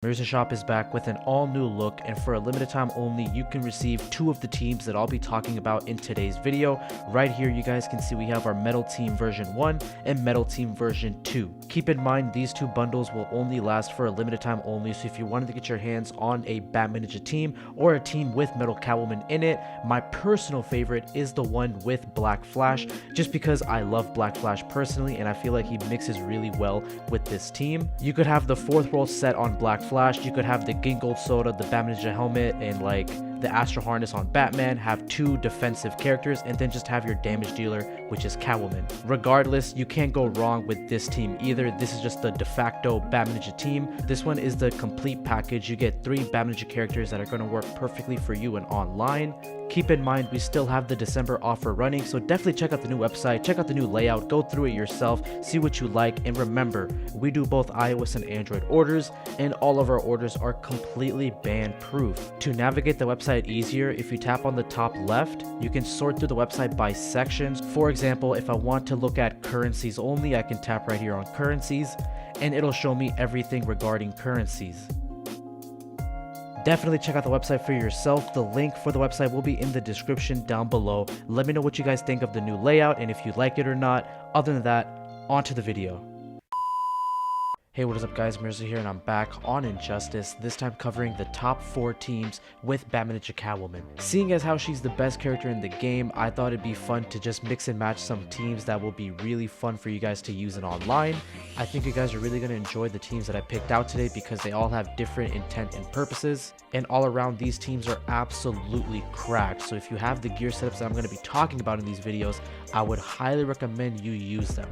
Mirza shop is back with an all new look, and for a limited time only you can receive 2 of the teams that I'll be talking about in today's video. Right here you guys can see we have our Metal Team version 1 and Metal Team version 2. Keep in mind these 2 bundles will only last for a limited time only, so if you wanted to get your hands on a Batman Ninja team or a team with Metal Catwoman in it, my personal favorite is the one with Black Flash, just because I love Black Flash personally and I feel like he mixes really well with this team. You could have the 4th world set on Black Flash, you could have the Gingold Soda, the Batman Ninja helmet, and like the Astro Harness on Batman, have 2 defensive characters, and then just have your damage dealer, which is Catwoman. Regardless, you can't go wrong with this team either. This is just the de facto Batman Ninja team. This one is the complete package. You get 3 Batman Ninja characters that are going to work perfectly for you and online. Keep in mind, we still have the December offer running, so definitely check out the new website, check out the new layout, go through it yourself, see what you like, and remember, we do both iOS and Android orders, and all of our orders are completely ban-proof. To navigate the website easier, if you tap on the top left, you can sort through the website by sections. For example, if I want to look at currencies only, I can tap right here on currencies, and it'll show me everything regarding currencies. Definitely check out the website for yourself. The link for the website will be in the description down below. Let me know what you guys think of the new layout and if you like it or not. Other than that, on to the video. Hey, what is up guys, Mirza here, and I'm back on Injustice, this time covering the top 4 teams with Batman Ninja Catwoman. Seeing as how she's the best character in the game, I thought it'd be fun to just mix and match some teams that will be really fun for you guys to use in online. I think you guys are really going to enjoy the teams that I picked out today because they all have different intent and purposes, and all around these teams are absolutely cracked. So if you have the gear setups that I'm going to be talking about in these videos, I would highly recommend you use them.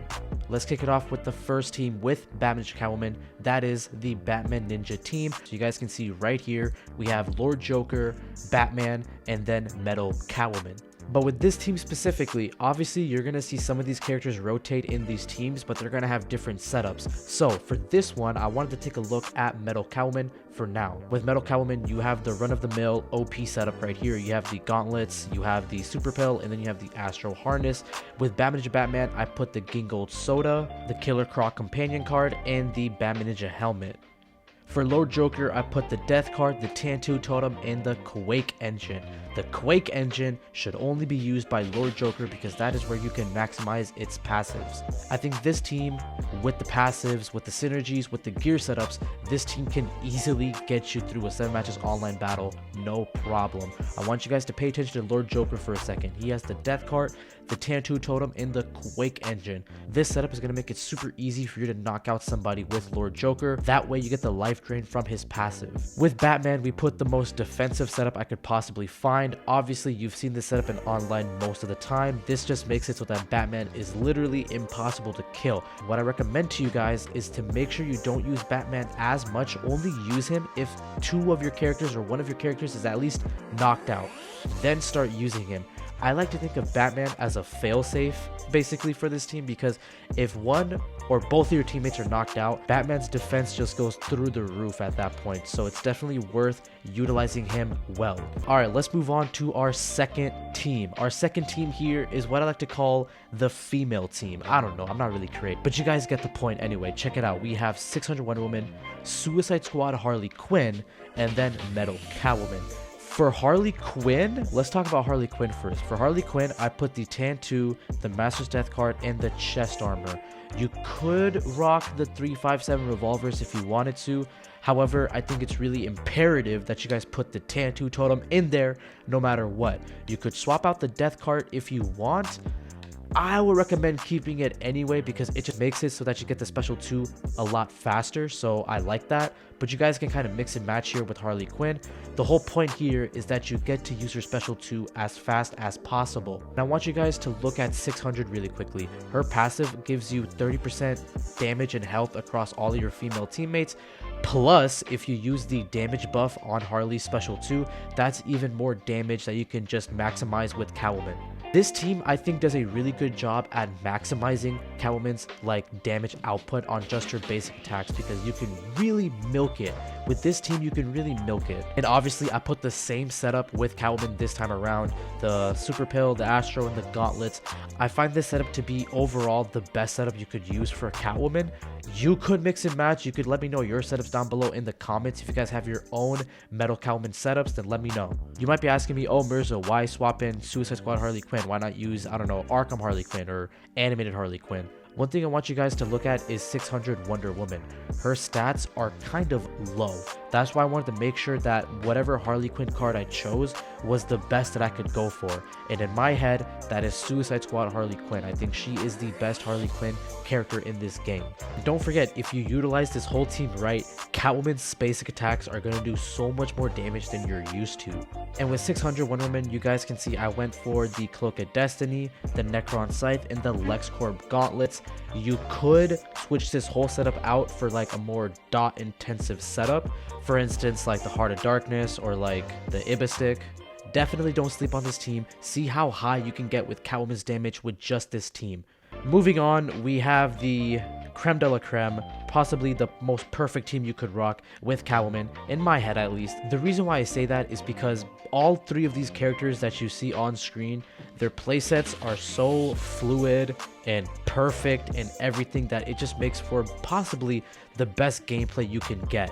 Let's kick it off with the first team with Batman Ninja Catwoman. That is the Batman Ninja team. So you guys can see right here, we have Lord Joker, Batman, and then Metal Catwoman. But with this team specifically, obviously you're going to see some of these characters rotate in these teams, but they're going to have different setups. So for this one, I wanted to take a look at Metal Catwoman for now. With Metal Catwoman, you have the run-of-the-mill OP setup right here. You have the gauntlets, you have the super pill, and then you have the Astro Harness. With Batman Ninja Batman, I put the Gingold Soda, the Killer Croc companion card, and the Batman Ninja helmet. For Lord Joker, I put the Death card, the Tattoo Totem, and the Quake engine. The Quake engine should only be used by Lord Joker because that is where you can maximize its passives. I think this team, with the passives, with the synergies, with the gear setups, this team can easily get you through a 7 matches online battle, no problem. I want you guys to pay attention to Lord Joker for a second. He has the Death card, the Tattoo Totem, and the Quake engine. This setup is going to make it super easy for you to knock out somebody with Lord Joker. That way you get the life drain from his passive. With Batman, we put the most defensive setup I could possibly find. Obviously, you've seen this setup in online most of the time. This just makes it so that Batman is literally impossible to kill. What I recommend to you guys is to make sure you don't use Batman as much. Only use him if 2 of your characters or 1 of your characters is at least knocked out. Then start using him. I like to think of Batman as a failsafe basically for this team, because if 1 or both of your teammates are knocked out, Batman's defense just goes through the roof at that point. So it's definitely worth utilizing him well. All right, let's move on to our second team. Our second team here is what I like to call the female team. I don't know, I'm not really creative, but you guys get the point anyway. Check it out. We have 600 Wonder Woman, Suicide Squad Harley Quinn, and then Metal Catwoman. For Harley Quinn, let's talk about Harley Quinn first. For Harley Quinn, I put the Tattoo, the Master's Death card, and the chest armor. You could rock the 357 revolvers if you wanted to. However, I think it's really imperative that you guys put the Tattoo Totem in there no matter what. You could swap out the Death card if you want. I would recommend keeping it anyway because it just makes it so that you get the special 2 a lot faster, so I like that. But you guys can kind of mix and match here with Harley Quinn. The whole point here is that you get to use your special 2 as fast as possible. And I want you guys to look at 600 really quickly. Her passive gives you 30% damage and health across all of your female teammates. Plus, if you use the damage buff on Harley's special 2, that's even more damage that you can just maximize with Catwoman. This team, I think, does a really good job at maximizing Catwoman's like damage output on just her basic attacks, because you can really milk it with this team you can really milk it. And obviously I put the same setup with Catwoman this time around, the super pill, the astro, and the gauntlets. I find this setup to be overall the best setup you could use for Catwoman. You could mix and match. You could let me know your setups down below in the comments. If you guys have your own Metal Catwoman setups, then let me know. You might be asking me, oh Mirza, why swap in Suicide Squad Harley Quinn? Why not use, I don't know, Arkham Harley Quinn or animated Harley Quinn? One thing I want you guys to look at is 600 Wonder Woman. Her stats are kind of low. That's why I wanted to make sure that whatever Harley Quinn card I chose was the best that I could go for. And in my head, that is Suicide Squad Harley Quinn. I think she is the best Harley Quinn character in this game. And don't forget, if you utilize this whole team right, Catwoman's basic attacks are going to do so much more damage than you're used to. And with 600 Wonder Woman, you guys can see I went for the Cloak of Destiny, the Necron Scythe, and the LexCorp Gauntlets. You could switch this whole setup out for like a more dot intensive setup, for instance like the Heart of Darkness or like the Ibistic. Definitely don't sleep on this team. See how high you can get with Catwoman's damage with just this team. Moving on, we have the creme de la creme, possibly the most perfect team you could rock with Catwoman, in my head at least. The reason why I say that is because all three of these characters that you see on screen, their playsets are so fluid and perfect and everything that it just makes for possibly the best gameplay you can get.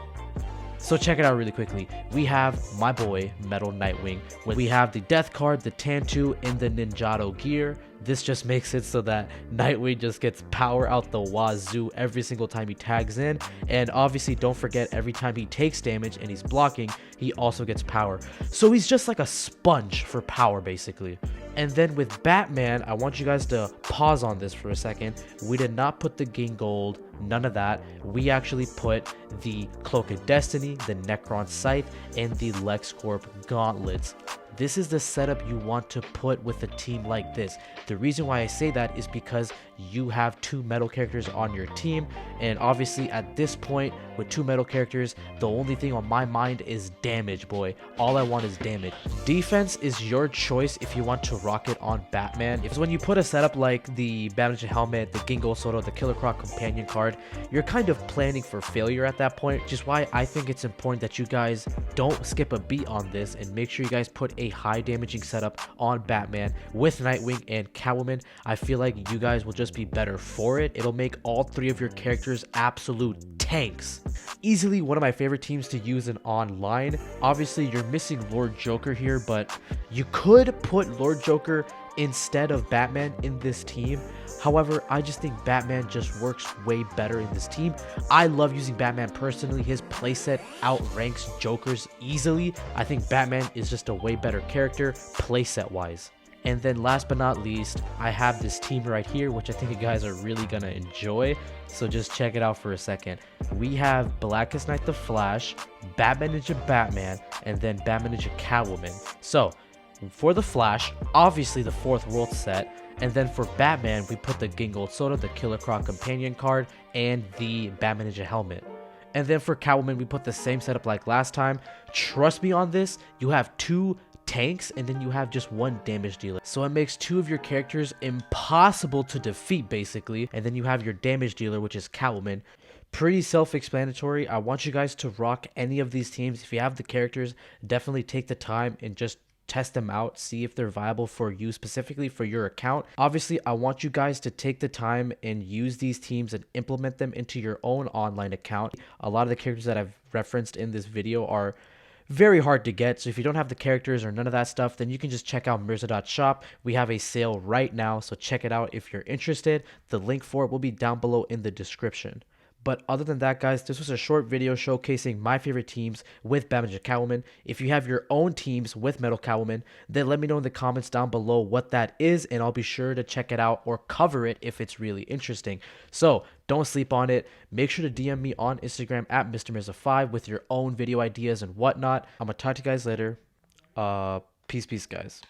So check it out really quickly. We have my boy, Metal Nightwing. We have the Death card, the Tantu, and the Ninjato gear. This just makes it so that Nightwing just gets power out the wazoo every single time he tags in. And obviously don't forget, every time he takes damage and he's blocking, he also gets power. So he's just like a sponge for power basically. And then with Batman, I want you guys to pause on this for a second. We did not put the Gingold, none of that. We actually put the Cloak of Destiny, the Necron Scythe, and the LexCorp Gauntlets. This is the setup you want to put with a team like this. The reason why I say that is because you have two metal characters on your team, and obviously at this point with two metal characters, the only thing on my mind is damage, boy. All I want is damage. Defense is your choice if you want to rock it on Batman. Because when you put a setup like the Batman helmet, the Gingo Soto, the Killer Croc companion card, you're kind of planning for failure at that point, which is why I think it's important that you guys don't skip a beat on this and make sure you guys put a high damaging setup on Batman with Nightwing and Catwoman. I feel like you guys will just be better for it. It'll make all three of your characters absolute tanks. Easily one of my favorite teams to use in online. Obviously you're missing Lord Joker here, but you could put Lord Joker instead of Batman in this team. However, I just think Batman just works way better in this team. I love using Batman personally. His playset outranks Joker's easily. I think Batman is just a way better character playset wise. And then last but not least, I have this team right here, which I think you guys are really gonna enjoy. So just check it out for a second. We have Blackest Night the Flash, Batman Ninja Batman, and then Batman Ninja Catwoman. So for the Flash, obviously the fourth world set. And then for Batman, we put the Gingold Soda, the Killer Croc companion card, and the Batman Ninja helmet. And then for Catwoman, we put the same setup like last time. Trust me on this, you have two tanks and then you have just one damage dealer, so it makes two of your characters impossible to defeat basically. And then you have your damage dealer, which is Catwoman. Pretty self-explanatory. I want you guys to rock any of these teams. If you have the characters, definitely take the time and just test them out, see if they're viable for you, specifically for your account. Obviously I want you guys to take the time and use these teams and implement them into your own online account. A lot of the characters that I've referenced in this video are very hard to get, so if you don't have the characters or none of that stuff, then you can just check out mirza.shop. We have a sale right now, so check it out if you're interested. The link for it will be down below in the description. But other than that, guys, this was a short video showcasing my favorite teams with Batman and Catwoman. If you have your own teams with Metal Catwoman, then let me know in the comments down below what that is, and I'll be sure to check it out or cover it if it's really interesting. So don't sleep on it. Make sure to DM me on Instagram at MrMirza5 with your own video ideas and whatnot. I'm going to talk to you guys later. Peace, guys.